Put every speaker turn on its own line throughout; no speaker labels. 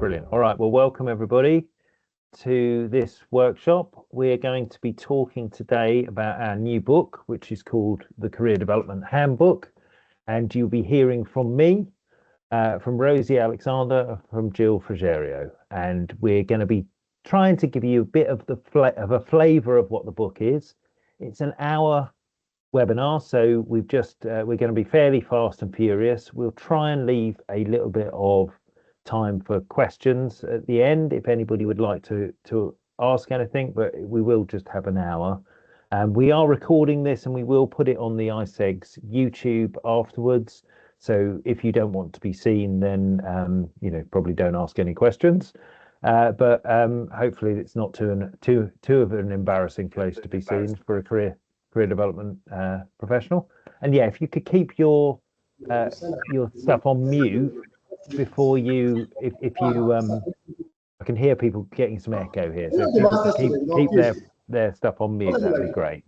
Brilliant. All right, well, welcome everybody to this workshop. We're going to be talking today about our new book, which is called the Career Development Handbook. And you'll be hearing from me, from Rosie Alexander, from Jill Frigerio. And we're going to be trying to give you a bit of a flavour of what the book is. It's an hour webinar, so we're going to be fairly fast and furious. We'll try and leave a little bit of time for questions at the end if anybody would like to ask anything, but we will just have an hour. We are recording this and we will put it on the ISEG's YouTube afterwards, so if you don't want to be seen, then probably don't ask any questions, but hopefully it's not too of an embarrassing place to be seen for a career development professional. And yeah, if you could keep your stuff on mute before you, if you I can hear people getting some echo here, so if people keep their stuff on mute, that'd be great.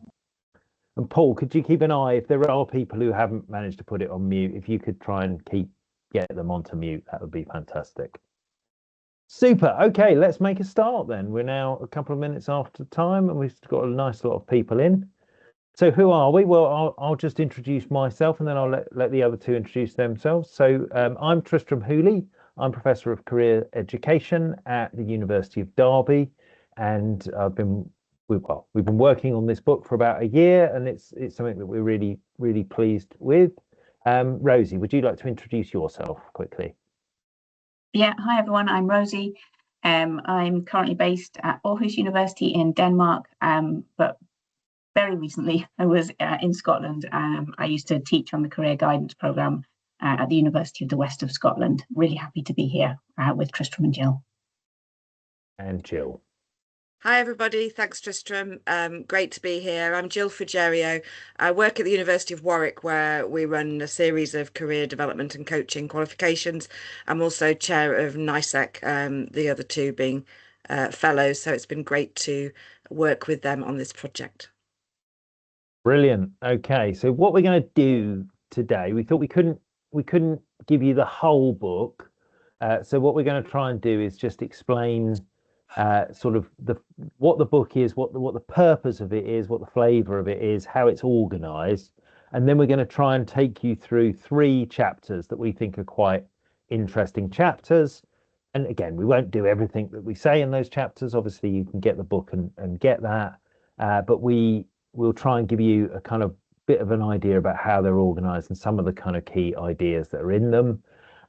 And Paul, could you keep an eye if there are people who haven't managed to put it on mute, if you could try and get them onto mute, that would be fantastic. Super. Okay, let's make a start then. We're now a couple of minutes after time and we've got a nice lot of people in. So who are we? Well, I'll just introduce myself and then I'll let the other two introduce themselves. So I'm Tristram Hooley. I'm Professor of Career Education at the University of Derby, and we've been working on this book for about a year, and it's something that we're really, really pleased with. Rosie, would you like to introduce yourself quickly?
Yeah, hi everyone, I'm Rosie. I'm currently based at Aarhus University in Denmark, but very recently I was in Scotland. I used to teach on the career guidance programme at the University of the West of Scotland. Really happy to be here with Tristram and Jill.
And Jill.
Hi everybody, thanks Tristram. Great to be here. I'm Jill Frigerio. I work at the University of Warwick, where we run a series of career development and coaching qualifications. I'm also chair of NISEC, the other two being fellows, so it's been great to work with them on this project.
Brilliant. Okay, so what we're going to do today, we thought we couldn't give you the whole book, so what we're going to try and do is just explain sort of what the book is, what the purpose of it is, what the flavour of it is, how it's organised, and then we're going to try and take you through 3 chapters that we think are quite interesting chapters. And again, we won't do everything that we say in those chapters. Obviously, you can get the book and get that, but we'll try and give you a kind of bit of an idea about how they're organised and some of the kind of key ideas that are in them.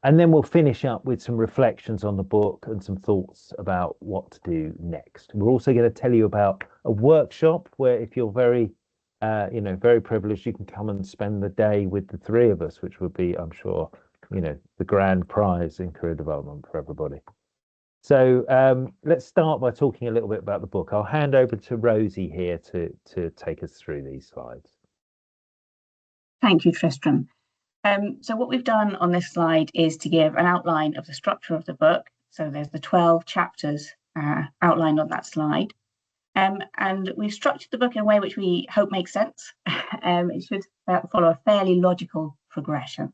And then we'll finish up with some reflections on the book and some thoughts about what to do next. We're also going to tell you about a workshop where if you're very, very privileged, you can come and spend the day with the 3 of us, which would be, I'm sure, the grand prize in career development for everybody. So let's start by talking a little bit about the book. I'll hand over to Rosie here to take us through these slides.
Thank you, Tristram. So what we've done on this slide is to give an outline of the structure of the book. So there's the 12 chapters outlined on that slide. And we've structured the book in a way which we hope makes sense. It should follow a fairly logical progression.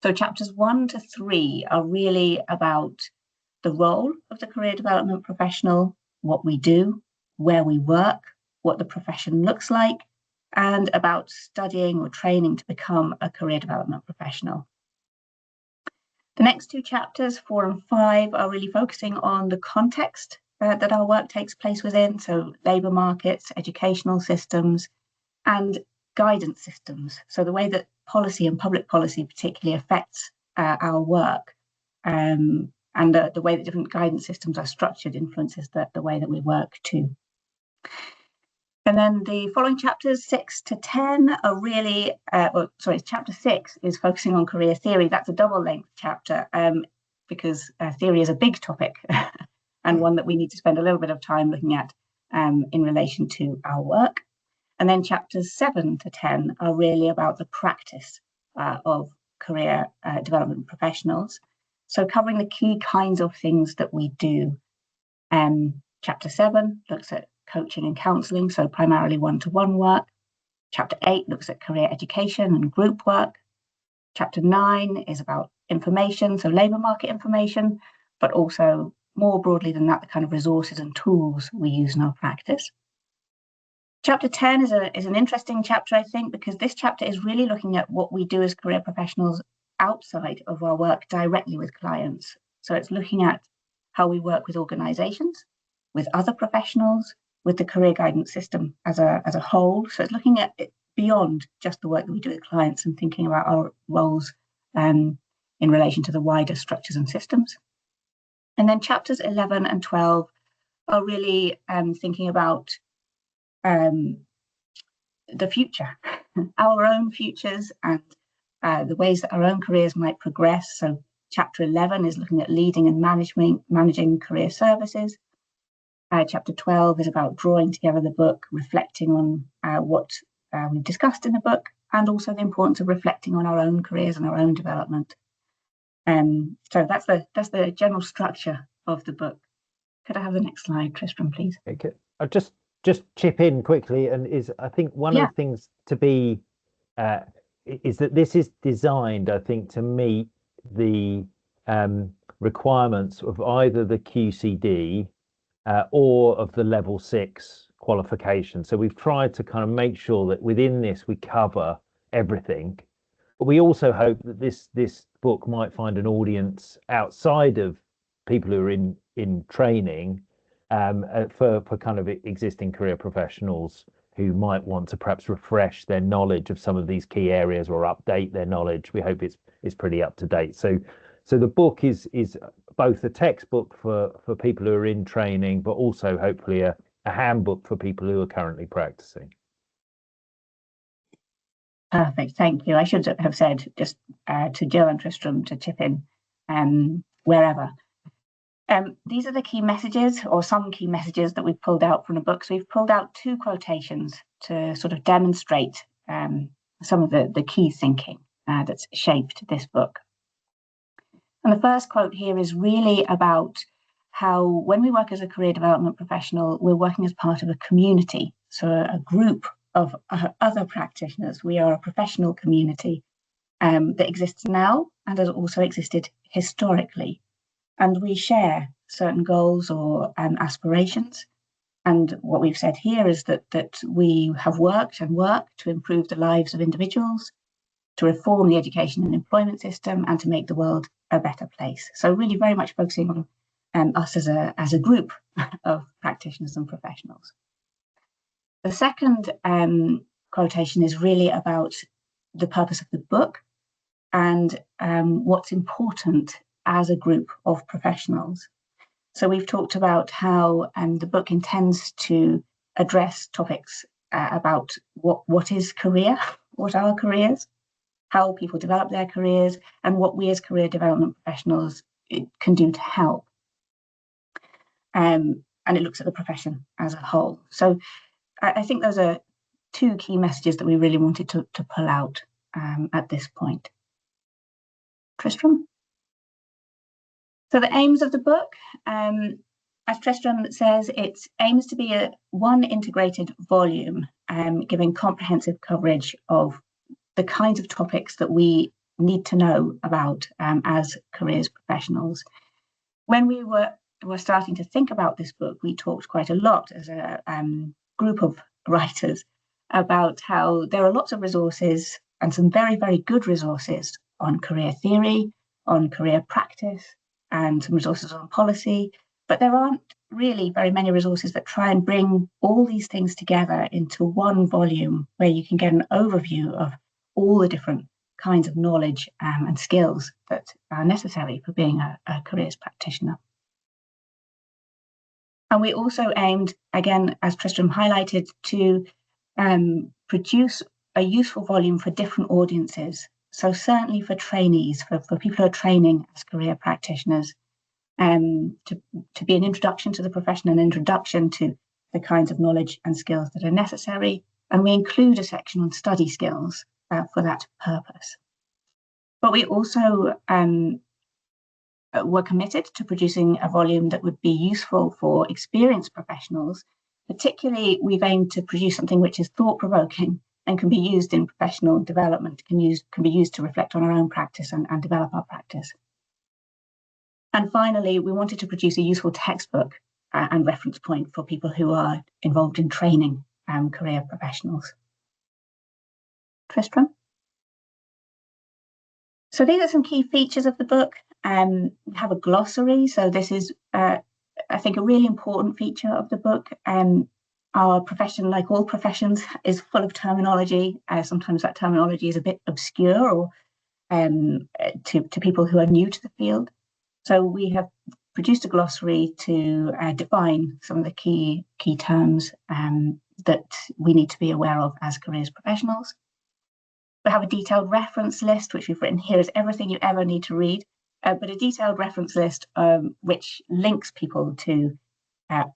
So chapters 1 to 3 are really about the role of the career development professional, what we do, where we work, what the profession looks like, and about studying or training to become a career development professional. The next 2 chapters, 4 and 5, are really focusing on the context that our work takes place within, so labour markets, educational systems, and guidance systems. So the way that policy and public policy particularly affects our work, and the way that different guidance systems are structured influences the way that we work too. And then the following chapters 6 to 10 are really, chapter 6 is focusing on career theory. That's a double length chapter because theory is a big topic and one that we need to spend a little bit of time looking at in relation to our work. And then chapters 7 to 10 are really about the practice of career development professionals. So covering the key kinds of things that we do. Chapter 7 looks at coaching and counselling, so primarily one-to-one work. Chapter 8 looks at career education and group work. Chapter 9 is about information, so labour market information, but also more broadly than that, the kind of resources and tools we use in our practice. Chapter 10 is an interesting chapter, I think, because this chapter is really looking at what we do as career professionals outside of our work directly with clients. So it's looking at how we work with organizations, with other professionals, with the career guidance system as a whole. So it's looking at it beyond just the work that we do with clients and thinking about our roles in relation to the wider structures and systems. And then chapters 11 and 12 are really thinking about the future, our own futures, and the ways that our own careers might progress. So chapter 11 is looking at leading and managing career services. Chapter 12 is about drawing together the book, reflecting on what we've discussed in the book, and also the importance of reflecting on our own careers and our own development. So that's the general structure of the book. Could I have the next slide, Tristram, please?
Okay. I'll just chip in quickly, and I think one of the things to be is that this is designed, I think, to meet the requirements of either the QCD or of the level 6 qualification. So we've tried to kind of make sure that within this we cover everything. But we also hope that this book might find an audience outside of people who are in training for kind of existing career professionals who might want to perhaps refresh their knowledge of some of these key areas or update their knowledge. We hope it's pretty up to date. So the book is both a textbook for people who are in training, but also hopefully a handbook for people who are currently practicing.
Perfect, thank you. I should have said just to Jill and Tristram to chip in wherever. These are the key messages, or some key messages, that we've pulled out from the book. So we've pulled out 2 quotations to sort of demonstrate some of the key thinking that's shaped this book. And the first quote here is really about how when we work as a career development professional, we're working as part of a community, so a group of other practitioners. We are a professional community that exists now and has also existed historically. And we share certain goals or aspirations. And what we've said here is that we have worked and work to improve the lives of individuals, to reform the education and employment system, and to make the world a better place. So really very much focusing on us as a group of practitioners and professionals. The second quotation is really about the purpose of the book and what's important as a group of professionals. So we've talked about how the book intends to address topics about what is career, what are careers, how people develop their careers, and what we as career development professionals can do to help. And it looks at the profession as a whole. So I think those are 2 key messages that we really wanted to pull out at this point. Tristram? So the aims of the book, as Tristram says, it aims to be one integrated volume, giving comprehensive coverage of the kinds of topics that we need to know about as careers professionals. When we were starting to think about this book, we talked quite a lot as a group of writers about how there are lots of resources, and some very, very good resources, on career theory, on career practice, and some resources on policy, but there aren't really very many resources that try and bring all these things together into one volume where you can get an overview of all the different kinds of knowledge and skills that are necessary for being a careers practitioner. And we also aimed, again, as Tristram highlighted, to produce a useful volume for different audiences. So certainly for trainees, for people who are training as career practitioners, to be an introduction to the profession, an introduction to the kinds of knowledge and skills that are necessary. And we include a section on study skills for that purpose. But we also were committed to producing a volume that would be useful for experienced professionals. Particularly, we've aimed to produce something which is thought-provoking and can be used in professional development, can be used to reflect on our own practice and develop our practice. And finally, we wanted to produce a useful textbook and reference point for people who are involved in training career professionals. Tristram? So these are some key features of the book. We have a glossary. So this is, I think, a really important feature of the book. Our profession, like all professions, is full of terminology. Sometimes that terminology is a bit obscure or to people who are new to the field. So we have produced a glossary to define some of the key terms that we need to be aware of as careers professionals. We have a detailed reference list, which we've written here is everything you ever need to read, but a detailed reference list which links people to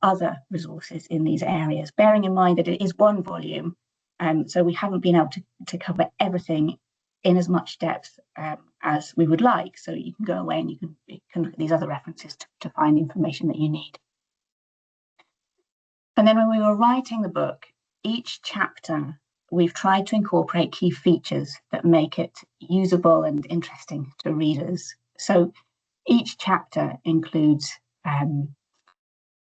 other resources in these areas, bearing in mind that it is one volume, so we haven't been able to cover everything in as much depth as we would like. So you can go away and you can look at these other references to find the information that you need. And then when we were writing the book, each chapter, we've tried to incorporate key features that make it usable and interesting to readers. So each chapter includes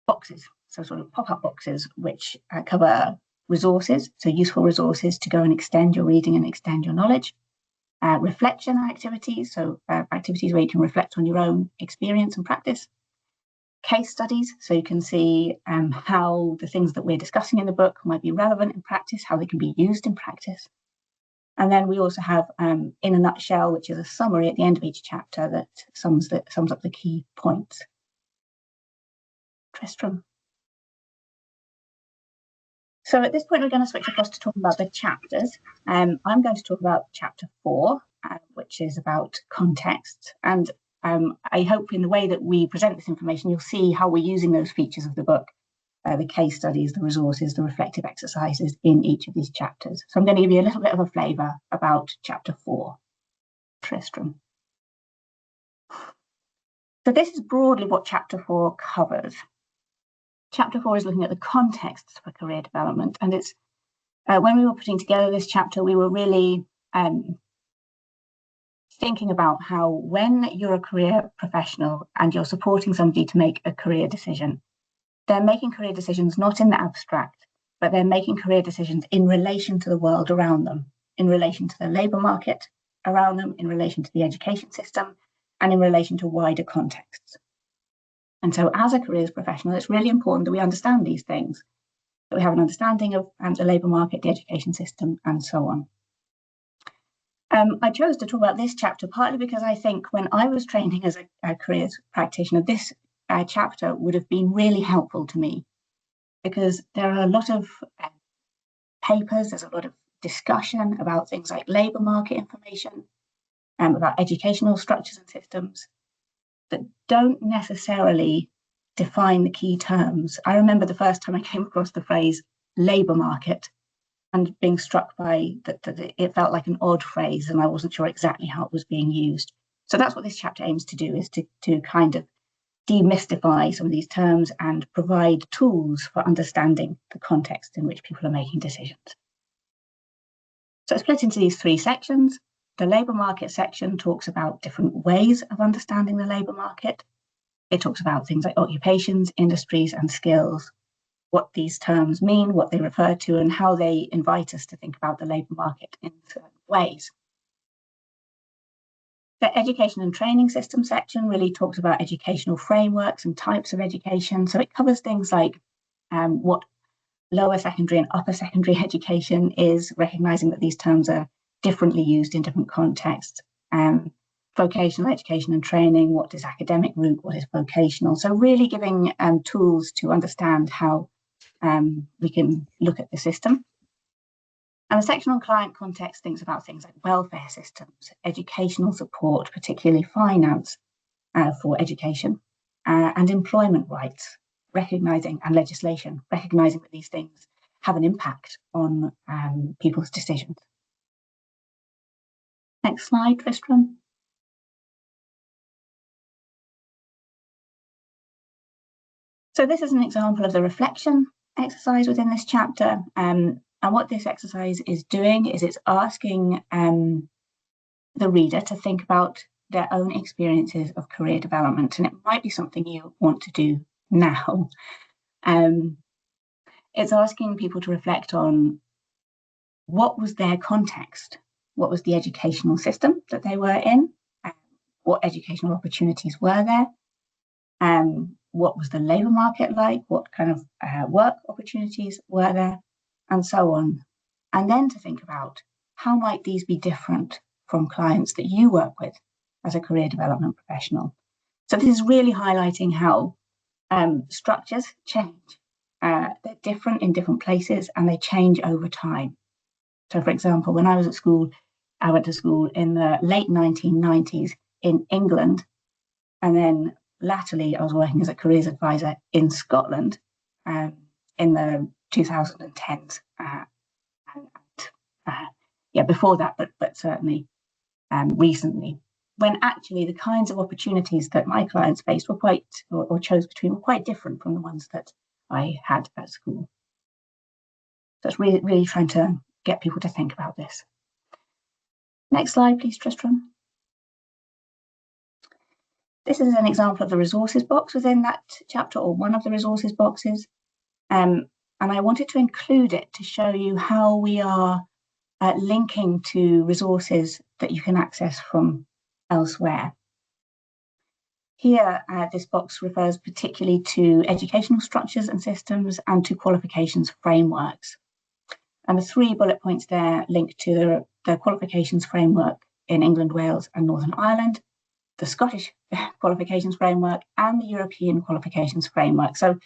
boxes, so sort of pop-up boxes, which cover resources, so useful resources to go and extend your reading and extend your knowledge. Reflection activities, so activities where you can reflect on your own experience and practice. Case studies, so you can see how the things that we're discussing in the book might be relevant in practice, how they can be used in practice. And then we also have In a Nutshell, which is a summary at the end of each chapter that sums up the key points. Tristram. So at this point, we're going to switch across to talk about the chapters. I'm going to talk about chapter 4, which is about context. And I hope in the way that we present this information, you'll see how we're using those features of the book, the case studies, the resources, the reflective exercises in each of these chapters. So I'm going to give you a little bit of a flavour about chapter 4, Tristram. So this is broadly what chapter 4 covers. Chapter 4 is looking at the context for career development, and it's when we were putting together this chapter, we were really thinking about how when you're a career professional and you're supporting somebody to make a career decision, they're making career decisions not in the abstract, but they're making career decisions in relation to the world around them, in relation to the labour market around them, in relation to the education system, and in relation to wider contexts. And so as a careers professional, it's really important that we understand these things, that we have an understanding of the labour market, the education system, and so on. I chose to talk about this chapter partly because I think when I was training as a careers practitioner, this chapter would have been really helpful to me because there are a lot of papers, there's a lot of discussion about things like labour market information, about educational structures and systems that don't necessarily define the key terms. I remember the first time I came across the phrase labour market and being struck by that it felt like an odd phrase and I wasn't sure exactly how it was being used. So that's what this chapter aims to do, is to kind of demystify some of these terms and provide tools for understanding the context in which people are making decisions. So it's split into these 3 sections. The labour market section talks about different ways of understanding the labour market. It talks about things like occupations, industries, and skills, what these terms mean, what they refer to, and how they invite us to think about the labour market in certain ways. The education and training system section really talks about educational frameworks and types of education. So it covers things like what lower secondary and upper secondary education is, recognising that these terms are differently used in different contexts. Vocational education and training, what is academic route, what is vocational. So really giving tools to understand how we can look at the system. And the section on client context thinks about things like welfare systems, educational support, particularly finance for education, and employment rights, recognising, and legislation, recognising that these things have an impact on people's decisions. Next slide, Tristram. So this is an example of the reflection exercise within this chapter. And what this exercise is doing is it's asking the reader to think about their own experiences of career development, and it might be something you want to do now. It's asking people to reflect on what was their context, what was the educational system that they were in, what educational opportunities were there, what was the labour market like, what kind of work opportunities were there, and so on. And then to think about how might these be different from clients that you work with as a career development professional. So this is really highlighting how structures change. They're different in different places and they change over time. So for example, when I was at school, I went to school in the late 1990s in England, and then latterly I was working as a careers advisor in Scotland in the 2010s. Before that, but certainly recently, when actually the kinds of opportunities that my clients faced were quite, or chose between, were quite different from the ones that I had at school. So it's really trying to get people to think about this. Next slide, please, Tristram. This is an example of the resources box within that chapter, or one of the resources boxes. And I wanted to include it to show you how we are linking to resources that you can access from elsewhere. Here, this box refers particularly to educational structures and systems and to qualifications frameworks. And the 3 bullet points there link to the qualifications framework in England, Wales and Northern Ireland, the Scottish qualifications framework and the European qualifications framework. So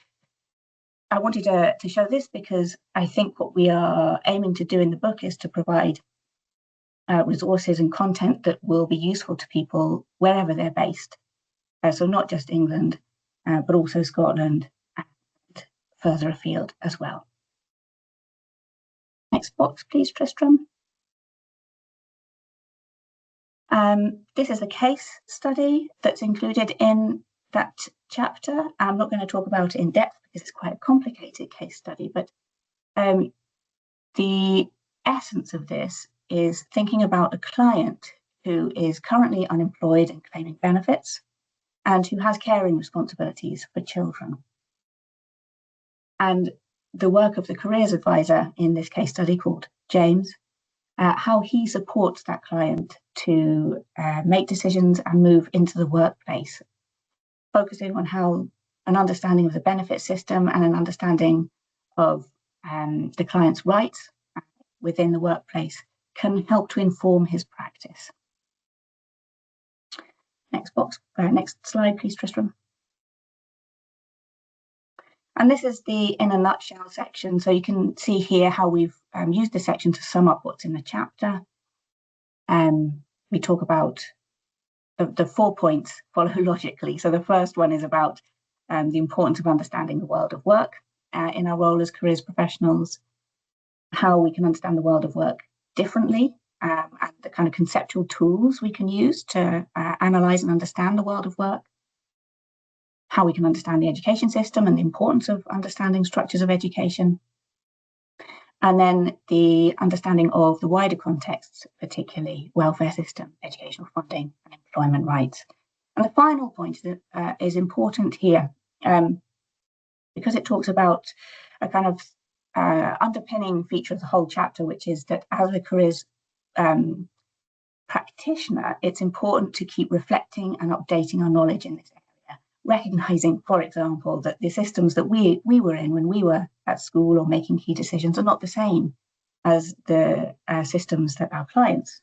I wanted to show this because I think what we are aiming to do in the book is to provide resources and content that will be useful to people wherever they're based. So not just England, but also Scotland and further afield as well. Next box, please, Tristram. This is a case study that's included in that chapter. I'm not going to talk about it in depth because it's quite a complicated case study, but the essence of this is thinking about a client who is currently unemployed and claiming benefits and who has caring responsibilities for children. And the work of the careers advisor in this case study, called James, how he supports that client to make decisions and move into the workplace, focusing on how an understanding of the benefit system and an understanding of the client's rights within the workplace can help to inform his practice. Next slide, please, Tristram. And this is the in a nutshell section. So you can see here how we've used this section to sum up what's in the chapter. We talk about the 4 points follow logically. So the first one is about the importance of understanding the world of work in our role as careers professionals, how we can understand the world of work differently, and the kind of conceptual tools we can use to analyze and understand the world of work, how we can understand the education system and the importance of understanding structures of education, and then the understanding of the wider contexts, particularly welfare system, educational funding and employment rights. And the final point is important here because it talks about a kind of underpinning feature of the whole chapter, which is that as a careers practitioner, it's important to keep reflecting and updating our knowledge in this area, recognizing, for example, that the systems that we were in when we were at school or making key decisions are not the same as the systems that our clients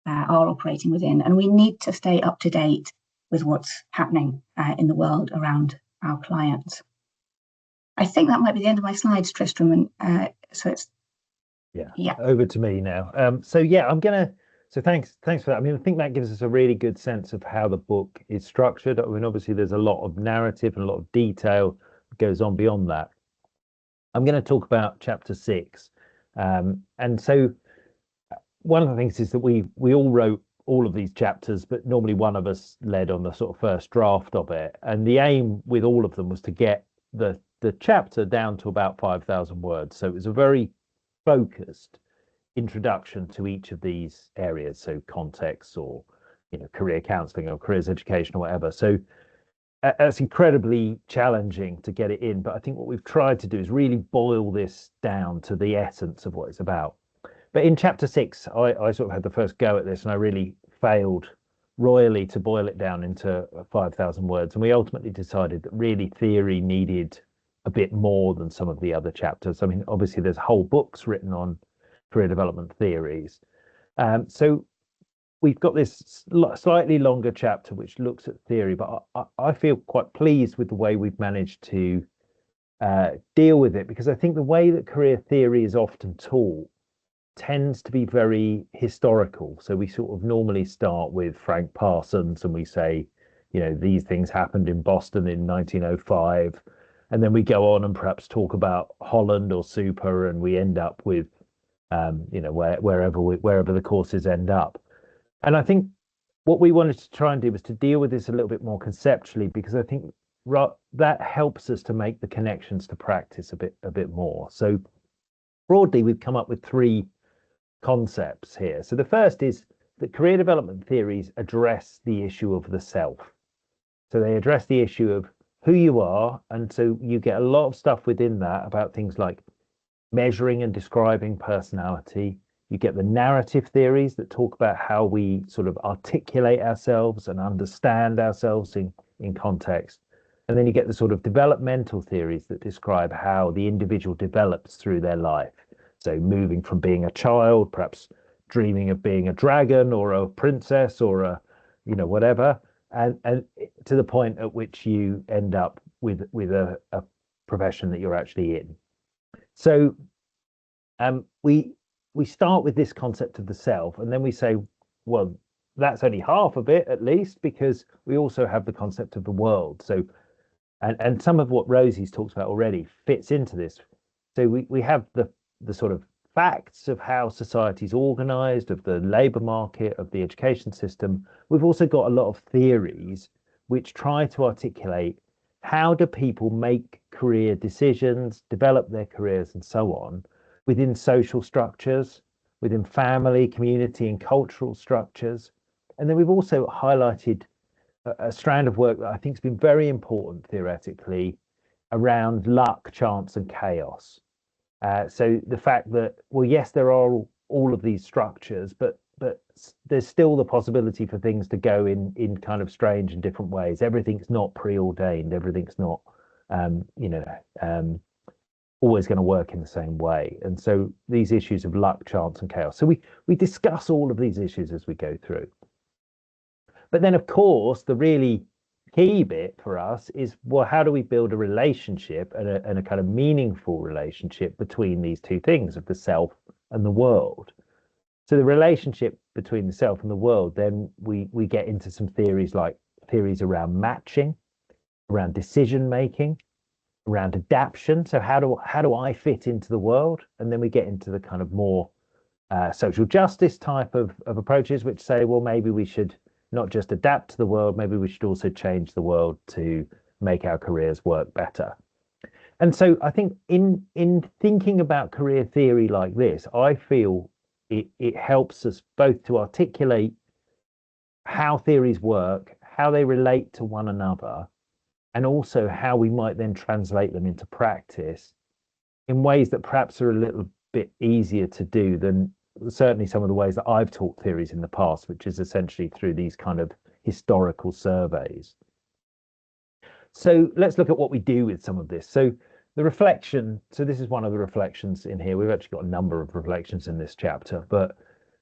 are operating within. And we need to stay up to date with what's happening in the world around our clients. I think that might be the end of my slides, Tristram. And so it's
over to me now. So thanks for that. I mean, I think that gives us a really good sense of how the book is structured. I mean, obviously there's a lot of narrative and a lot of detail that goes on beyond that. I'm going to talk about chapter 6. And so one of the things is that we all wrote all of these chapters, but normally one of us led on the sort of first draft of it. And the aim with all of them was to get the chapter down to about 5,000 words. So it was a very focused introduction to each of these areas. So context or, career counselling or careers education or whatever. So it's incredibly challenging to get it in. But I think what we've tried to do is really boil this down to the essence of what it's about. But in chapter 6, I sort of had the first go at this, and I really failed royally to boil it down into 5,000 words. And we ultimately decided that really theory needed a bit more than some of the other chapters. I mean, obviously there's whole books written on career development theories. So we've got this slightly longer chapter which looks at theory, but I feel quite pleased with the way we've managed to deal with it, because I think the way that career theory is often taught tends to be very historical. So we sort of normally start with Frank Parsons and we say, these things happened in Boston in 1905. And then we go on and perhaps talk about Holland or Super, and we end up with, wherever the courses end up. And I think what we wanted to try and do was to deal with this a little bit more conceptually, because I think that helps us to make the connections to practice a bit more. So broadly, we've come up with 3 concepts here. So the first is that career development theories address the issue of the self. So they address the issue of who you are. And so you get a lot of stuff within that about things like measuring and describing personality. You get the narrative theories that talk about how we sort of articulate ourselves and understand ourselves in context. And then you get the sort of developmental theories that describe how the individual develops through their life. So moving from being a child, perhaps dreaming of being a dragon or a princess or a, whatever, and to the point at which you end up with a profession that you're actually in. So we start with this concept of the self, and then we say, well, that's only half of it, at least, because we also have the concept of the world. So, and some of what Rosie's talked about already fits into this. So we have the sort of facts of how society's organized, of the labor market, of the education system. We've also got a lot of theories which try to articulate how do people make career decisions, develop their careers, and so on, within social structures, within family, community, and cultural structures. And then we've also highlighted a strand of work that I think has been very important theoretically around luck, chance, and chaos. So the fact that, well, yes, there are all of these structures, but there's still the possibility for things to go in kind of strange and different ways. Everything's not preordained. Everything's not, always going to work in the same way. And so these issues of luck, chance, and chaos. So we discuss all of these issues as we go through. But then, of course, the really key bit for us is, well, how do we build a relationship and a kind of meaningful relationship between these two things of the self and the world? So the relationship between the self and the world, then we get into some theories like theories around matching, around decision making, around adaptation. So how do I fit into the world? And then we get into the kind of more social justice type of approaches, which say, well, maybe we should not just adapt to the world, maybe we should also change the world to make our careers work better. And so I think in thinking about career theory like this, I feel it helps us both to articulate how theories work, how they relate to one another, and also how we might then translate them into practice in ways that perhaps are a little bit easier to do than certainly some of the ways that I've taught theories in the past, which is essentially through these kind of historical surveys. So let's look at what we do with some of this. So the reflection, so this is one of the reflections in here. We've actually got a number of reflections in this chapter, but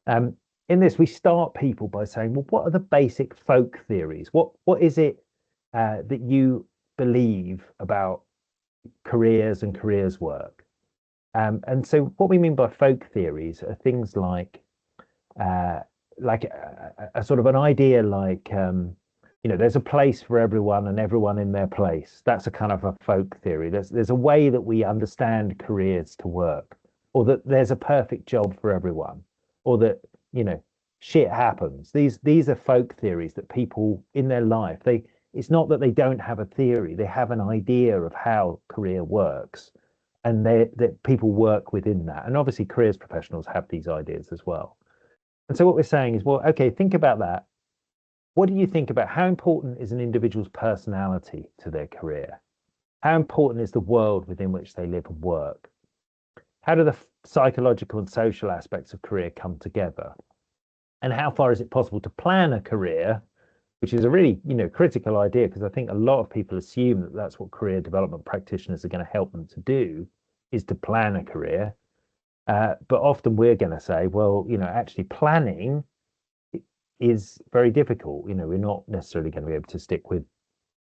in this, we start people by saying, well, what are the basic folk theories? What is it that you believe about careers and careers work? And so what we mean by folk theories are things like a sort of an idea like, there's a place for everyone and everyone in their place. That's a kind of a folk theory. There's a way that we understand careers to work, or that there's a perfect job for everyone, or that, shit happens. These are folk theories that people in their life, it's not that they don't have a theory, they have an idea of how career works. And that people work within that. And obviously careers professionals have these ideas as well. And so what we're saying is, well, okay, think about that. what do you think about how important is an individual's personality to their career? How important is the world within which they live and work? How do the psychological and social aspects of career come together? And how far is it possible to plan a career, which is a really, critical idea, because I think a lot of people assume that that's what career development practitioners are going to help them to do, is to plan a career. But often we're going to say, well, actually planning is very difficult. We're not necessarily going to be able to stick with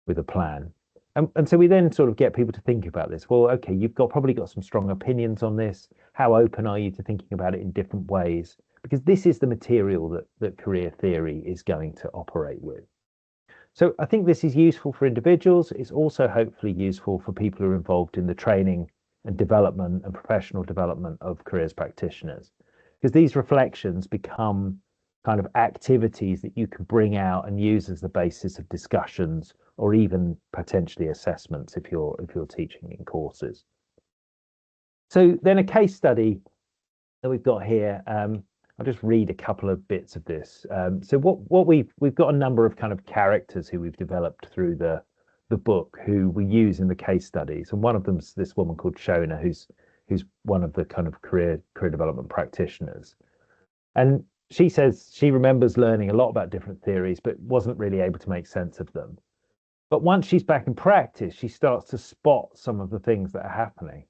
a plan. And so we then sort of get people to think about this. Well, okay, you've probably got some strong opinions on this. How open are you to thinking about it in different ways? Because this is the material that career theory is going to operate with. So I think this is useful for individuals. It's also hopefully useful for people who are involved in the training and development and professional development of careers practitioners, because these reflections become kind of activities that you can bring out and use as the basis of discussions or even potentially assessments if you're teaching in courses. So then a case study that we've got here, I'll just read a couple of bits of this. So what we've got a number of kind of characters who we've developed through the book who we use in the case studies, and one of them's this woman called Shona, who's one of the kind of career development practitioners. And she says she remembers learning a lot about different theories, but wasn't really able to make sense of them. But once she's back in practice, she starts to spot some of the things that are happening.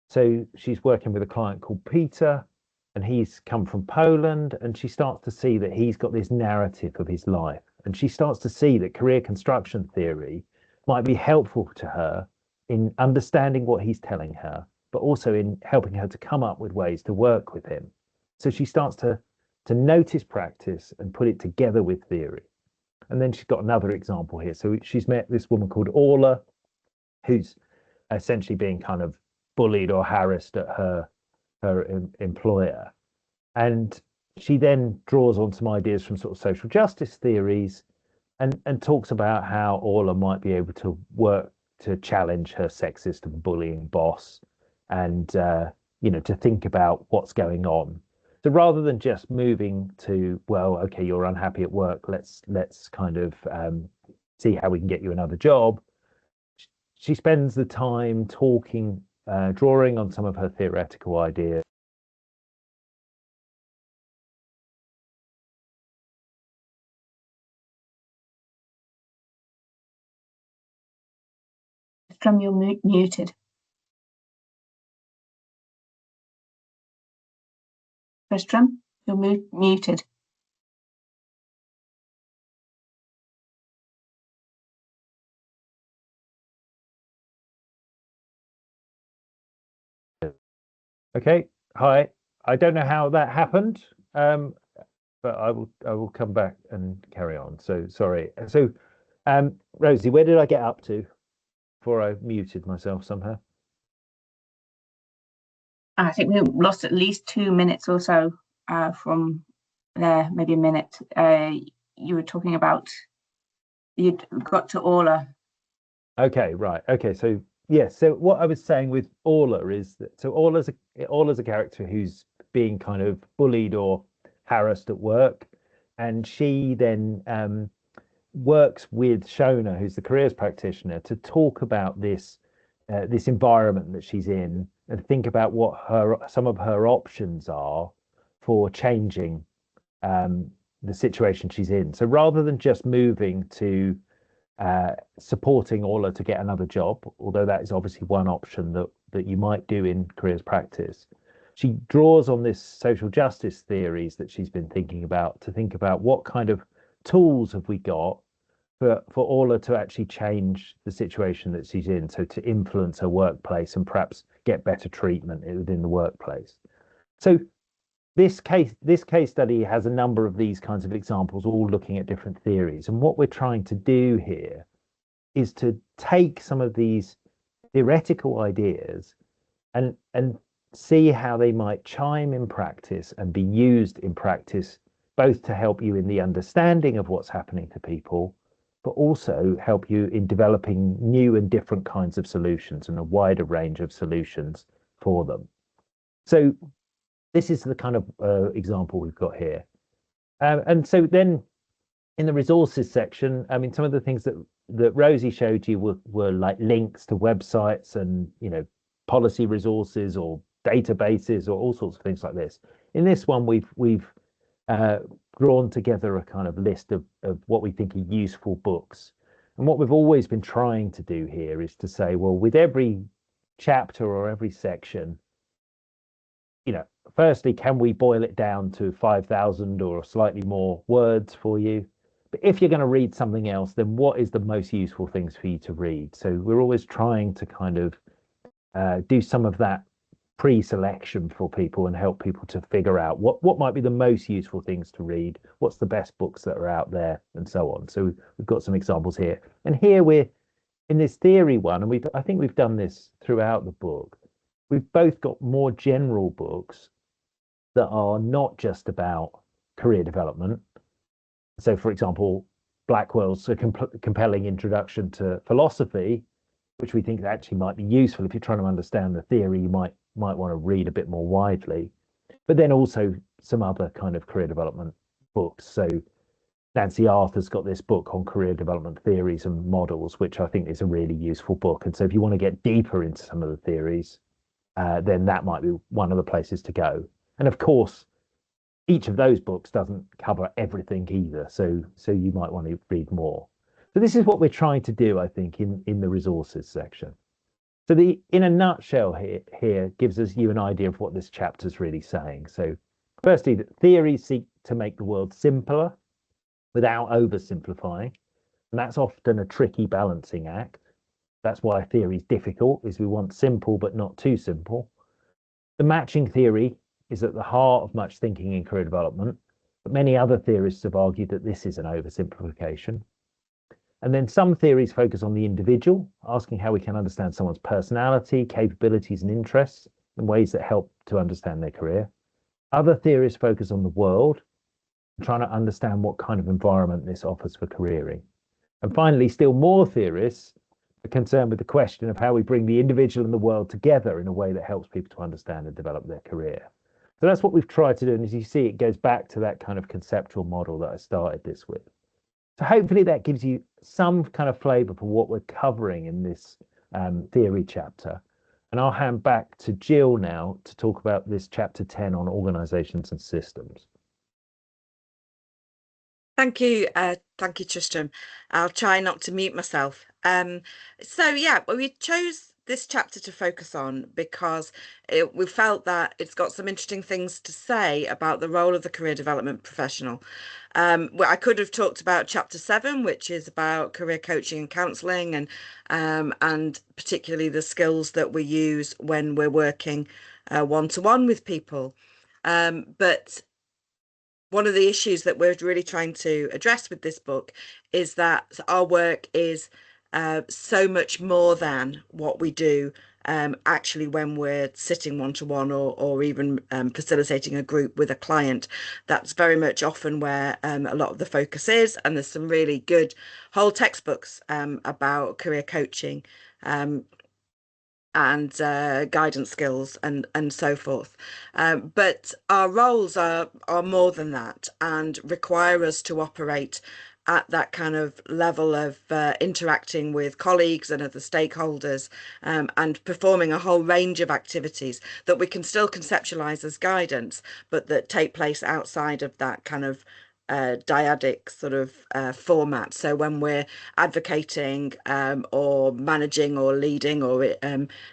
So she's working with a client called Peter, and he's come from Poland, and she starts to see that he's got this narrative of his life. And she starts to see that career construction theory might be helpful to her in understanding what he's telling her, but also in helping her to come up with ways to work with him. So she starts to notice practice and put it together with theory. And then she's got another example here. So she's met this woman called Orla, who's essentially being kind of bullied or harassed at her employer. And she then draws on some ideas from sort of social justice theories and talks about how Orla might be able to work to challenge her sexist and bullying boss and, to think about what's going on. So rather than just moving to, well, okay, you're unhappy at work, let's kind of see how we can get you another job. She spends the time talking, drawing on some of her theoretical ideas.
From you're muted. Tristram, you're muted.
Okay, hi. I don't know how that happened, but I will come back and carry on. So sorry. So, Rosie, where did I get up to before I muted myself somehow?
I think we lost at least 2 minutes or so from there, maybe a minute. You were talking about you'd got to Orla.
Okay, right. Okay, so yes. So what I was saying with Orla is that Orla's a character who's being kind of bullied or harassed at work, and she then works with Shona, who's the careers practitioner, to talk about this environment that she's in and think about what some of her options are for changing the situation she's in. So rather than just moving to supporting Orla to get another job, although that is obviously one option that you might do in careers practice, she draws on this social justice theories that she's been thinking about to think about what kind of tools have we got for Orla to actually change the situation that she's in, so to influence her workplace and perhaps get better treatment within the workplace. So this case study has a number of these kinds of examples, all looking at different theories. And what we're trying to do here is to take some of these theoretical ideas and see how they might chime in practice and be used in practice, both to help you in the understanding of what's happening to people, but also help you in developing new and different kinds of solutions and a wider range of solutions for them. So this is the kind of example we've got here. And so then in the resources section, I mean, some of the things that Rosie showed you were like links to websites and, you know, policy resources or databases or all sorts of things like this. In this one, we've drawn together a kind of list of what we think are useful books. And what we've always been trying to do here is to say, well, with every chapter or every section, you know, firstly, can we boil it down to 5,000 or slightly more words for you? But if you're going to read something else, then what is the most useful things for you to read? So we're always trying to kind of do some of that pre-selection for people and help people to figure out what might be the most useful things to read, what's the best books that are out there, and so on. So we've got some examples here. And here we're in this theory one, and I think we've done this throughout the book. We've both got more general books that are not just about career development. So, for example, Blackwell's a compelling introduction to philosophy, which we think actually might be useful if you're trying to understand the theory. You might want to read a bit more widely, but then also some other kind of career development books. So Nancy Arthur's got this book on career development theories and models, which I think is a really useful book. And so if you want to get deeper into some of the theories, then that might be one of the places to go. And of course, each of those books doesn't cover everything either. So you might want to read more. So this is what we're trying to do, I think, in the resources section. So in a nutshell here gives us you an idea of what this chapter is really saying. So firstly, that theories seek to make the world simpler without oversimplifying. And that's often a tricky balancing act. That's why theory is difficult, is we want simple but not too simple. The matching theory is at the heart of much thinking in career development, but many other theorists have argued that this is an oversimplification. And then some theories focus on the individual, asking how we can understand someone's personality, capabilities, and interests in ways that help to understand their career. Other theories focus on the world, trying to understand what kind of environment this offers for careering. And finally, still more theorists are concerned with the question of how we bring the individual and the world together in a way that helps people to understand and develop their career. So that's what we've tried to do. And as you see, it goes back to that kind of conceptual model that I started this with. So hopefully that gives you some kind of flavour for what we're covering in this theory chapter. And I'll hand back to Jill now to talk about this chapter 10 on organisations and systems.
Thank you, Tristram. I'll try not to mute myself. So yeah, well, we chose this chapter to focus on because we felt that it's got some interesting things to say about the role of the career development professional. Well, I could have talked about chapter 7, which is about career coaching and counselling, and particularly the skills that we use when we're working one-to-one with people. But one of the issues that we're really trying to address with this book is that our work is so much more than what we do actually when we're sitting one-to-one or even facilitating a group with a client. That's very much often where a lot of the focus is, and there's some really good whole textbooks about career coaching and guidance skills and so forth. But our roles are more than that and require us to operate at that kind of level of interacting with colleagues and other stakeholders and performing a whole range of activities that we can still conceptualize as guidance, but that take place outside of that kind of dyadic sort of format. So when we're advocating or managing or leading or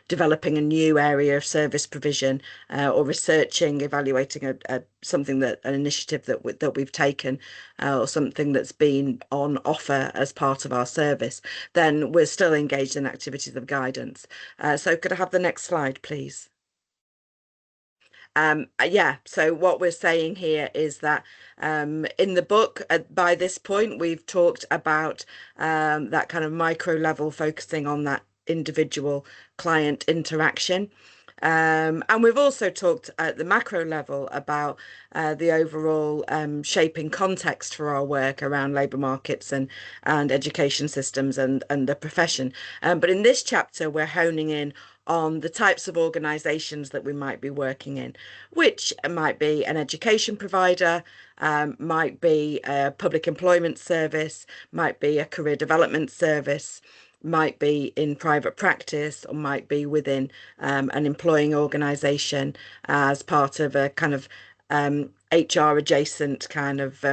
developing a new area of service provision or researching, evaluating something an initiative that we've taken or something that's been on offer as part of our service, then we're still engaged in activities of guidance. So could I have the next slide, please? Yeah, so what we're saying here is that in the book, by this point, we've talked about that kind of micro level, focusing on that individual client interaction. And we've also talked at the macro level about the overall shaping context for our work around labour markets and education systems and the profession. But in this chapter, we're honing in on the types of organisations that we might be working in, which might be an education provider, might be a public employment service, might be a career development service, might be in private practice, or might be within an employing organisation as part of a kind of HR adjacent kind of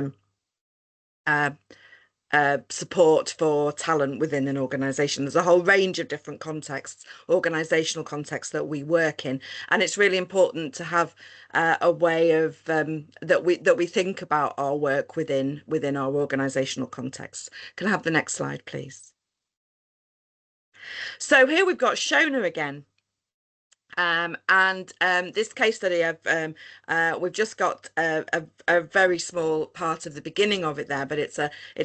support for talent within an organisation. There's a whole range of different contexts, organisational contexts that we work in, and it's really important to have a way of that we think about our work within our organisational context. Can I have the next slide, please? So here we've got Shona again. This case study, we've just got a very small part of the beginning of it there, but it's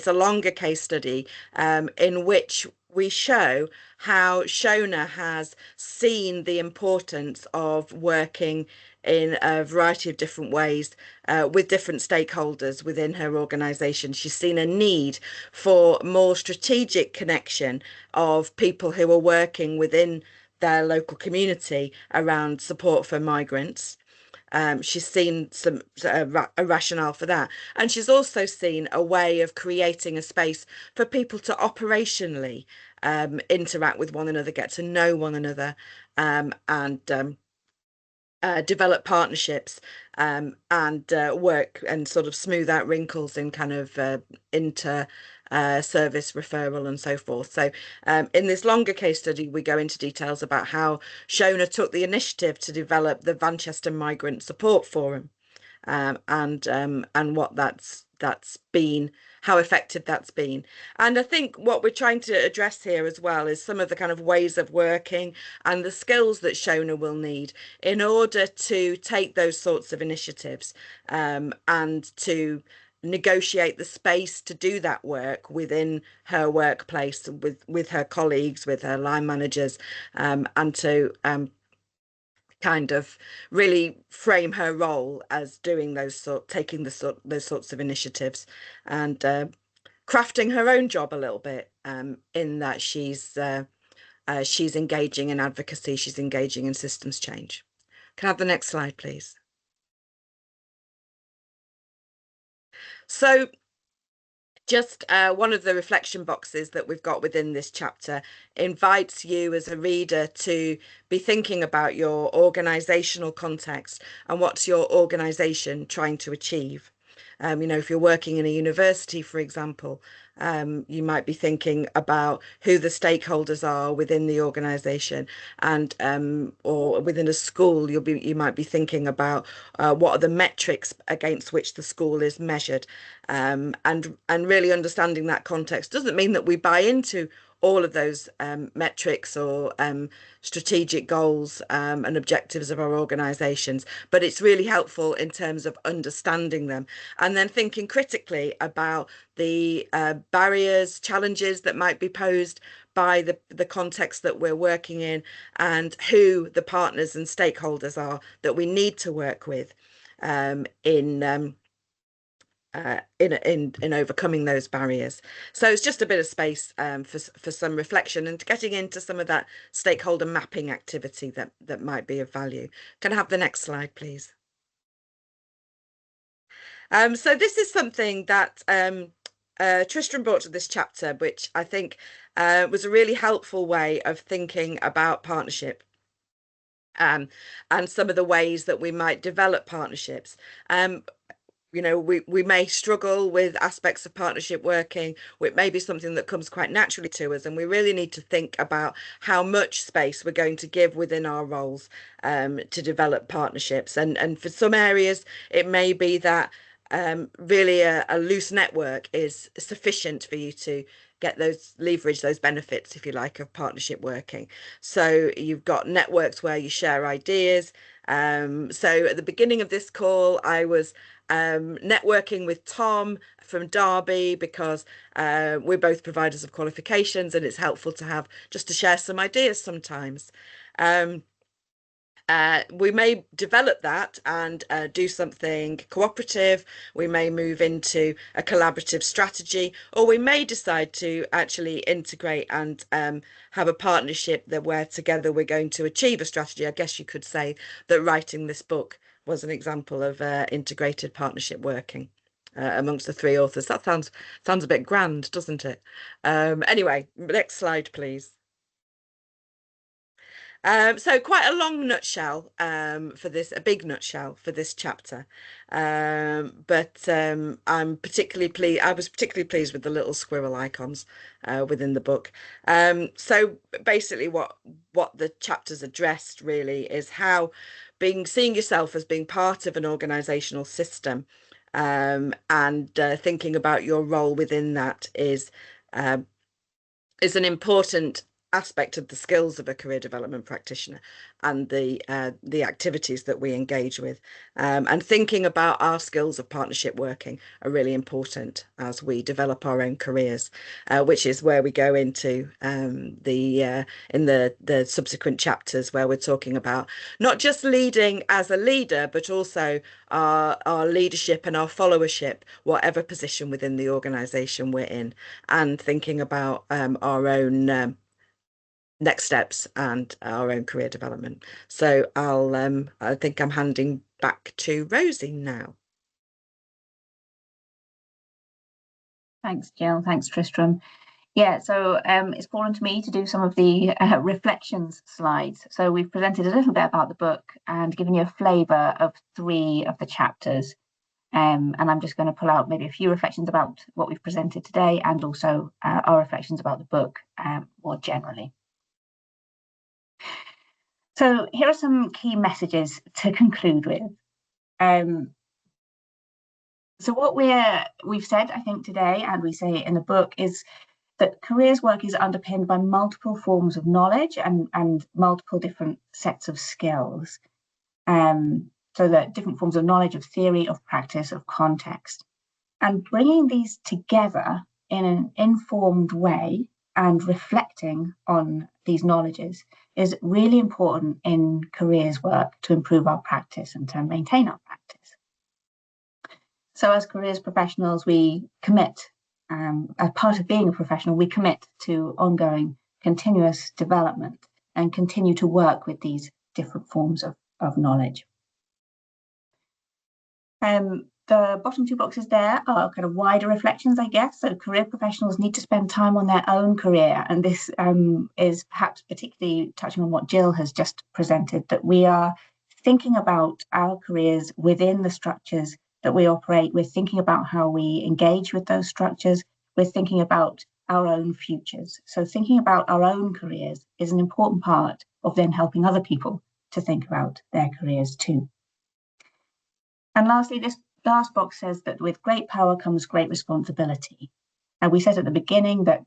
a longer case study in which we show how Shona has seen the importance of working in a variety of different ways with different stakeholders within her organisation. She's seen a need for more strategic connection of people who are working within their local community around support for migrants. She's seen a rationale for that, and she's also seen a way of creating a space for people to operationally interact with one another, get to know one another, and develop partnerships and work and sort of smooth out wrinkles in kind of inter service referral and so forth. So in this longer case study, we go into details about how Shona took the initiative to develop the Manchester Migrant Support Forum and what that's been, how effective that's been. And I think what we're trying to address here as well is some of the kind of ways of working and the skills that Shona will need in order to take those sorts of initiatives and to negotiate the space to do that work within her workplace with her colleagues, with her line managers, and to kind of really frame her role as doing taking those sorts of initiatives and crafting her own job a little bit in that she's engaging in advocacy, she's engaging in systems change. Can I have the next slide, please? So just one of the reflection boxes that we've got within this chapter invites you as a reader to be thinking about your organisational context and what's your organisation trying to achieve. If you're working in a university, for example, you might be thinking about who the stakeholders are within the organisation, and or within a school, you might be thinking about what are the metrics against which the school is measured, and really understanding that context doesn't mean that we buy into all of those metrics or strategic goals and objectives of our organisations, but it's really helpful in terms of understanding them and then thinking critically about the barriers, challenges that might be posed by the context that we're working in, and who the partners and stakeholders are that we need to work with in overcoming those barriers. So it's just a bit of space for some reflection and getting into some of that stakeholder mapping activity that might be of value. Can I have the next slide, please? So this is something that Tristram brought to this chapter, which I think was a really helpful way of thinking about partnership. And some of the ways that we might develop partnerships. We may struggle with aspects of partnership working, which may be something that comes quite naturally to us, and we really need to think about how much space we're going to give within our roles to develop partnerships. And for some areas, it may be that really a loose network is sufficient for you to leverage those benefits, if you like, of partnership working. So you've got networks where you share ideas. So at the beginning of this call, I was networking with Tom from Derby because we're both providers of qualifications, and it's helpful to have just to share some ideas sometimes. We may develop that and do something cooperative. We may move into a collaborative strategy, or we may decide to actually integrate and have a partnership that where together we're going to achieve a strategy. I guess you could say that writing this book was an example of integrated partnership working amongst the three authors. That sounds a bit grand, doesn't it? Anyway, next slide, please. So quite a long nutshell for this, a big nutshell for this chapter. But I'm particularly pleased. I was particularly pleased with the little squirrel icons within the book. So basically, what the chapters addressed really is how seeing yourself as being part of an organizational system, and thinking about your role within that is an important aspect of the skills of a career development practitioner and the activities that we engage with, and thinking about our skills of partnership working are really important as we develop our own careers, which is where we go into in the subsequent chapters, where we're talking about not just leading as a leader, but also our leadership and our followership, whatever position within the organization we're in, and thinking about our own next steps and our own career development. So I think I'm handing back to Rosie now.
Thanks, Jill. Thanks, Tristram. Yeah, so it's fallen to me to do some of the reflections slides. So we've presented a little bit about the book and given you a flavour of 3 of the chapters. And I'm just going to pull out maybe a few reflections about what we've presented today, and also our reflections about the book more generally. So here are some key messages to conclude with. So what we've said, I think, today, and we say in the book, is that careers work is underpinned by multiple forms of knowledge and multiple different sets of skills. So that different forms of knowledge, of theory, of practice, of context. And bringing these together in an informed way and reflecting on these knowledges is really important in careers work to improve our practice and to maintain our practice. So as careers professionals, we commit, as part of being a professional, we commit to ongoing continuous development and continue to work with these different forms of knowledge. The bottom 2 boxes there are kind of wider reflections, I guess. So career professionals need to spend time on their own career. And this is perhaps particularly touching on what Jill has just presented, that we are thinking about our careers within the structures that we operate. We're thinking about how we engage with those structures. We're thinking about our own futures. So thinking about our own careers is an important part of then helping other people to think about their careers too. And lastly, this last box says that with great power comes great responsibility. And we said at the beginning that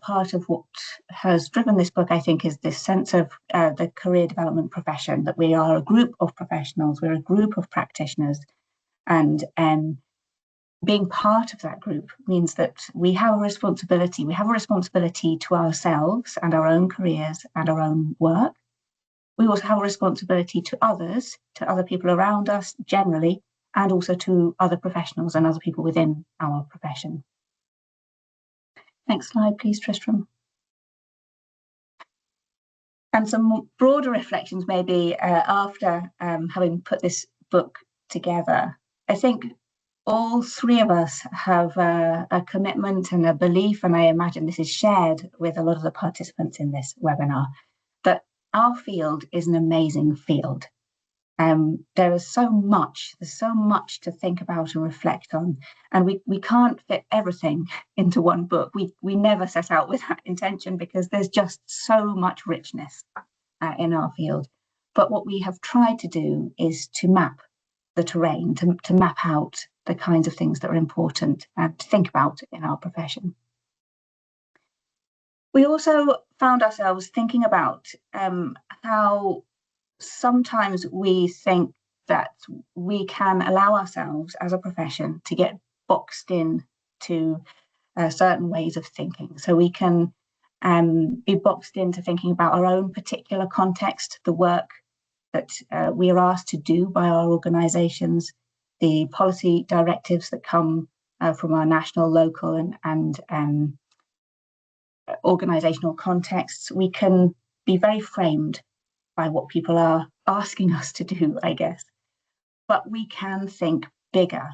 part of what has driven this book, I think, is this sense of the career development profession, that we are a group of professionals, we're a group of practitioners, and being part of that group means that we have a responsibility. We have a responsibility to ourselves and our own careers and our own work. We also have a responsibility to others, to other people around us generally, and also to other professionals and other people within our profession. Next slide, please, Tristram. And some broader reflections maybe after having put this book together. I think all 3 of us have a commitment and a belief, and I imagine this is shared with a lot of the participants in this webinar, that our field is an amazing field. There's so much to think about and reflect on, and we can't fit everything into one book. We never set out with that intention, because there's just so much richness in our field. But what we have tried to do is to map the terrain, to map out the kinds of things that are important to think about in our profession. We also found ourselves thinking about how sometimes we think that we can allow ourselves as a profession to get boxed in to certain ways of thinking. So we can be boxed into thinking about our own particular context, the work that we are asked to do by our organisations, the policy directives that come from our national, local and organisational contexts, we can be very framed by what people are asking us to do, I guess. But we can think bigger,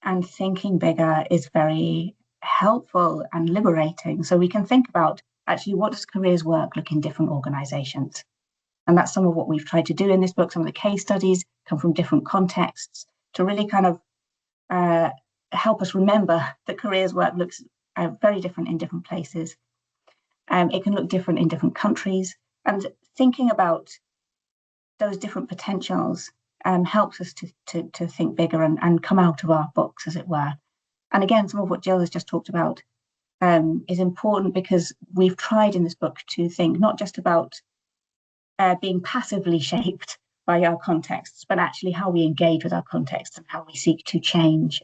and thinking bigger is very helpful and liberating. So we can think about, actually, what does careers work look in different organisations? And that's some of what we've tried to do in this book. Some of the case studies come from different contexts to really kind of help us remember that careers work looks very different in different places. It can look different in different countries. And thinking about those different potentials helps us to think bigger and come out of our box, as it were. And again, some of what Jill has just talked about is important, because we've tried in this book to think not just about being passively shaped by our contexts, but actually how we engage with our contexts and how we seek to change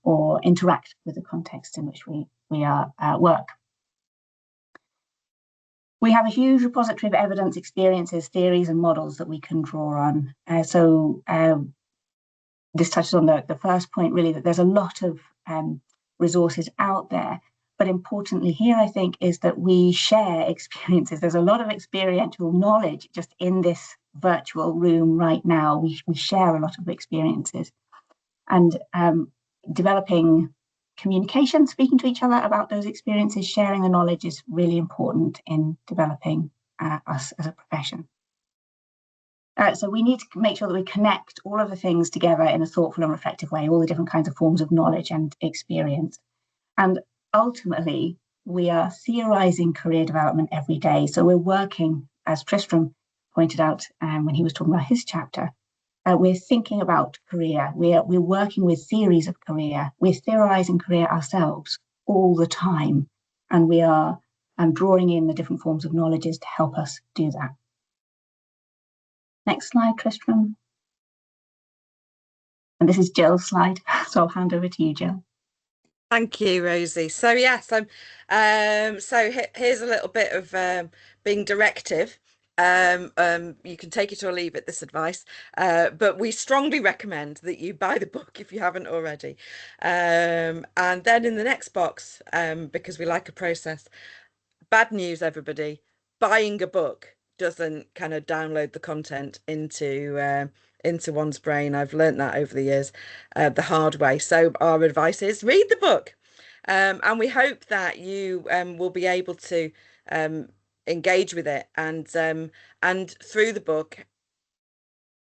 or interact with the context in which we are work. We have a huge repository of evidence, experiences, theories, and models that we can draw on. So this touches on the first point, really, that there's a lot of resources out there. But importantly here, I think, is that we share experiences. There's a lot of experiential knowledge just in this virtual room right now. We share a lot of experiences. And developing communication, speaking to each other about those experiences, sharing the knowledge is really important in developing us as a profession. So we need to make sure that we connect all of the things together in a thoughtful and reflective way, all the different kinds of forms of knowledge and experience. And ultimately, we are theorising career development every day. So we're working, as Tristram pointed out when he was talking about his chapter, we're thinking about career. We're working with theories of career. We're theorising career ourselves all the time. And we are drawing in the different forms of knowledges to help us do that. Next slide, Tristram. And this is Jill's slide, so I'll hand over to you, Jill.
Thank you, Rosie. So yes, here's a little bit of being directive. You can take it or leave it, this advice, but we strongly recommend that you buy the book if you haven't already. And then in the next box, because we like a process, bad news, everybody, buying a book doesn't kind of download the content into one's brain. I've learned that over the years, the hard way. So our advice is read the book. And we hope that you will be able to engage with it and through the book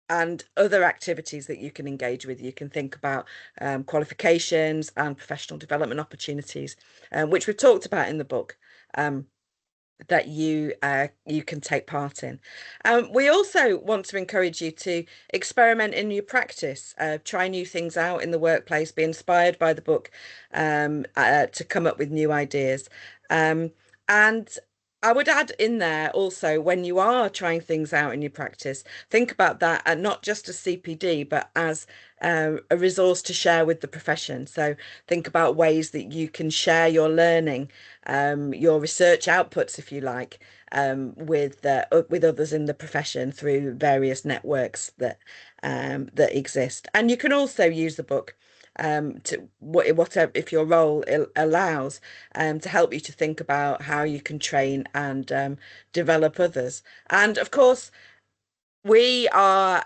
and other activities that you can engage with. You can think about qualifications and professional development opportunities, which we've talked about in the book. That you can take part in. We also want to encourage you to experiment in your practice, try new things out in the workplace, be inspired by the book to come up with new ideas. And I would add in there also, when you are trying things out in your practice, think about that not just as CPD, but as a resource to share with the profession. So think about ways that you can share your learning, your research outputs, if you like, with others in the profession through various networks that exist. And you can also use the book to whatever, if your role allows, to help you to think about how you can train and develop others. And of course, we are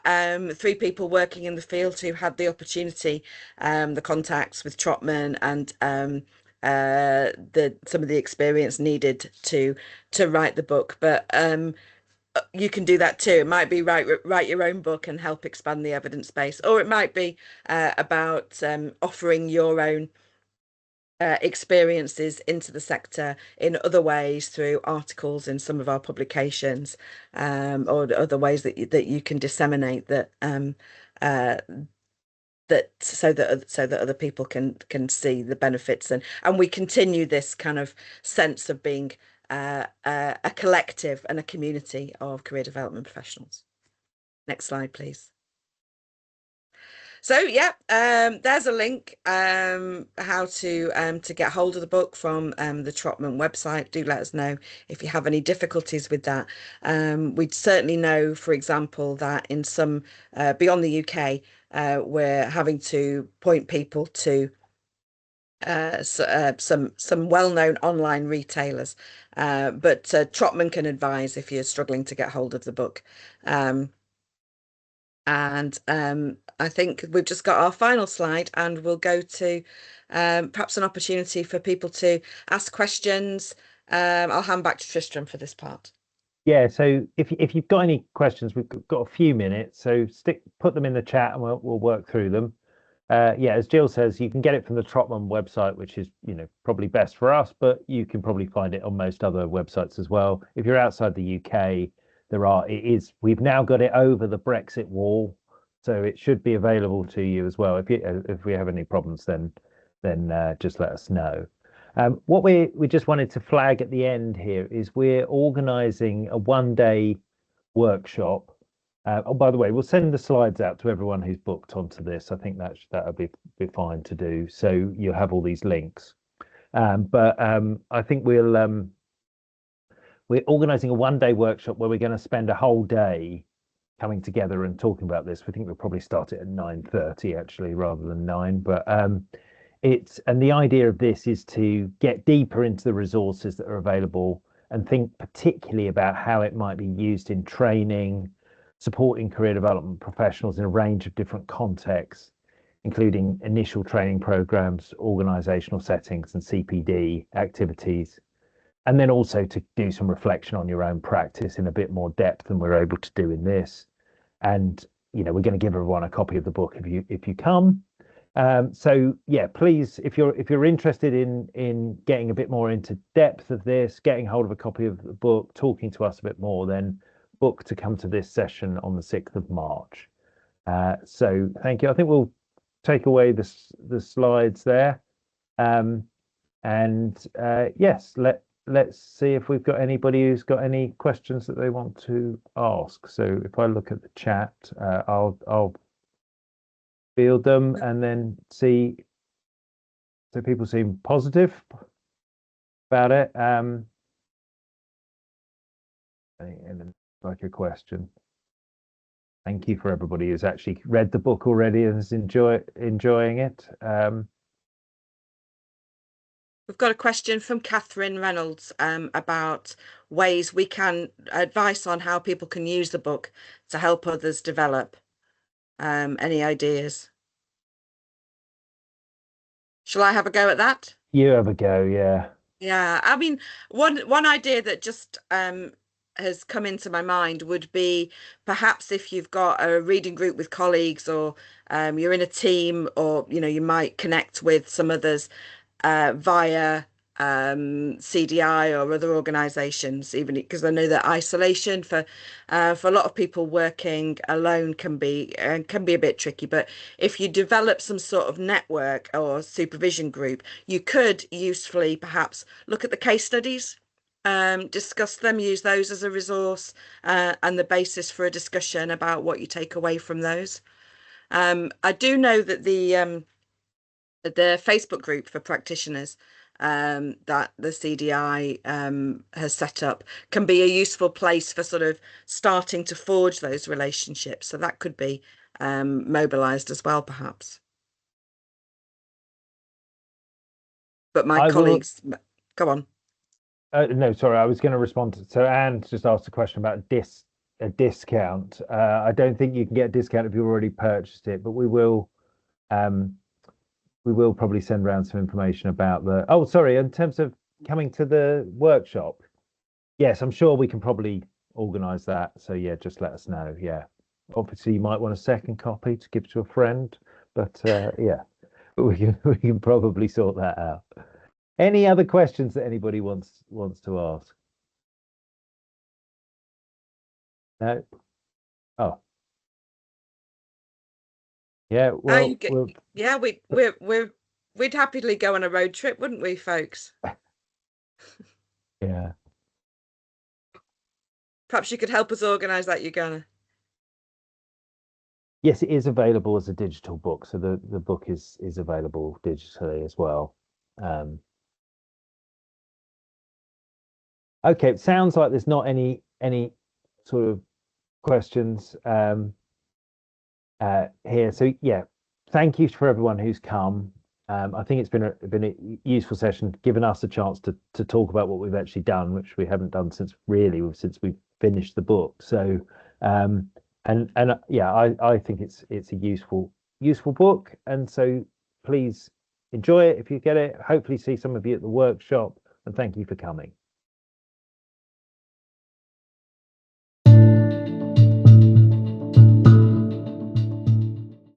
three people working in the field who had the opportunity, the contacts with Trotman and some of the experience needed to write the book. But you can do that too. It might be write your own book and help expand the evidence base, or it might be about offering your own experiences into the sector in other ways through articles in some of our publications, or other ways that you can disseminate that so that other people can see the benefits, and we continue this kind of sense of being a collective and a community of career development professionals. Next slide, please. So yeah, there's a link how to get hold of the book from the Trotman website. Do let us know if you have any difficulties with that. We'd certainly know, for example, that in some beyond the UK, we're having to point people to some well-known online retailers, but Trotman can advise if you're struggling to get hold of the book. And I think we've just got our final slide, and we'll go to perhaps an opportunity for people to ask questions. I'll hand back to Tristram for this part.
Yeah, so if you've got any questions, we've got a few minutes, so put them in the chat and we'll work through them. Yeah, as Jill says, you can get it from the Trotman website, which is, probably best for us, but you can probably find it on most other websites as well. If you're outside the UK, we've now got it over the Brexit wall, so it should be available to you as well. If we have any problems, then just let us know. What we just wanted to flag at the end here is we're organising a one-day workshop. Oh, by the way, we'll send the slides out to everyone who's booked onto this. I think that'll be fine to do. So you'll have all these links. But I think we're organising a one-day workshop where we're going to spend a whole day coming together and talking about this. We think we'll probably start it at 9:30 actually, rather than 9. But and the idea of this is to get deeper into the resources that are available and think particularly about how it might be used in training, supporting career development professionals in a range of different contexts, including initial training programs, organizational settings, and CPD activities. And then also to do some reflection on your own practice in a bit more depth than we're able to do in this. And we're going to give everyone a copy of the book if you come. So yeah, please, if you're interested in getting a bit more into depth of this, getting hold of a copy of the book, talking to us a bit more, then book to come to this session on the 6th of March. So thank you. I think we'll take away the slides there. Yes, let's see if we've got anybody who's got any questions that they want to ask. So if I look at the chat, I'll field them and then see. So people seem positive about it. Like a question. Thank you for everybody who's actually read the book already and is enjoying it.
We've got a question from Catherine Reynolds about ways we can advice on how people can use the book to help others develop. Any ideas? Shall I have a go at that?
You have a go, yeah.
Yeah, I mean, one idea that just has come into my mind would be perhaps if you've got a reading group with colleagues, or you're in a team, or you might connect with some others via CDI or other organizations, even because I know that isolation for a lot of people working alone can be a bit tricky. But if you develop some sort of network or supervision group, you could usefully perhaps look at the case studies, discuss them, use those as a resource and the basis for a discussion about what you take away from those. I do know that the Facebook group for practitioners that the CDI has set up can be a useful place for sort of starting to forge those relationships. So that could be mobilized as well, perhaps. But my colleagues, go on.
No, sorry, I was going to respond to. So Anne just asked a question about a discount. I don't think you can get a discount if you've already purchased it, but we will probably send around some information about oh, sorry, in terms of coming to the workshop. Yes, I'm sure we can probably organize that. So yeah, just let us know. Yeah. Obviously you might want a second copy to give to a friend, but yeah, we can probably sort that out. Any other questions that anybody wants to ask? No? Oh. Yeah, well,
yeah, we'd happily go on a road trip, wouldn't we, folks?
Yeah.
Perhaps you could help us organise that, Ugana.
Yes, it is available as a digital book, so the book is available digitally as well. Okay, it sounds like there's not any sort of questions here. So yeah, thank you for everyone who's come. I think it's been a useful session, giving us a chance to talk about what we've actually done, which we haven't done since we finished the book. So and yeah, I think it's a useful book, and so please enjoy it if you get it. Hopefully see some of you at the workshop, and thank you for coming.